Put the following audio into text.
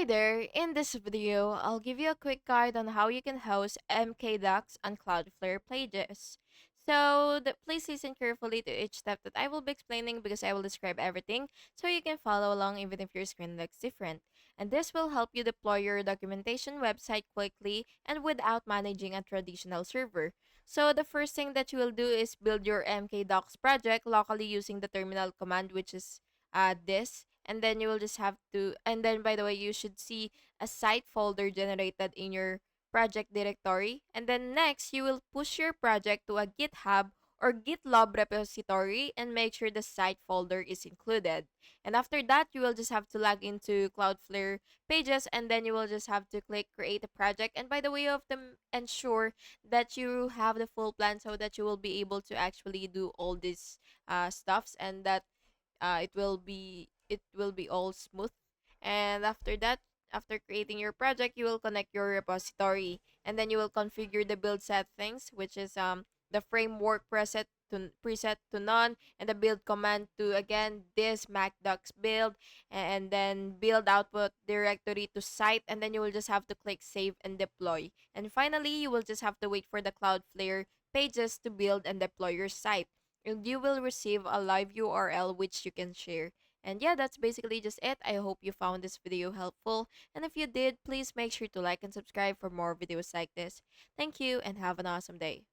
Hi there, in this video, I'll give you a quick guide on how you can host MKDocs on Cloudflare Pages. Please listen carefully to each step that I will be explaining because I will describe everything so you can follow along even if your screen looks different. And this will help you deploy your documentation website quickly and without managing a traditional server. So the first thing that you will do is build your MKDocs project locally using the terminal command, which is this, and then you will just have to, and then by the way, you should see a site folder generated in your project directory, and then next you will push your project to a GitHub or GitLab repository and make sure the site folder is included. And after that, you will just have to log into Cloudflare Pages, and then you will just have to click create a project. And by the way, you have to ensure that you have the full plan so that you will be able to actually do all these stuffs, and that it will be all smooth. And after that, after creating your project, you will connect your repository, and then you will configure the build settings, which is the framework preset to none, and the build command to, again, this MacDocs build, and then build output directory to site, and then you will just have to click save and deploy. And finally, you will just have to wait for the Cloudflare pages to build and deploy your site, and you will receive a live URL which you can share. And yeah, that's basically just it. I hope you found this video helpful. And if you did, please make sure to like and subscribe for more videos like this. Thank you and have an awesome day.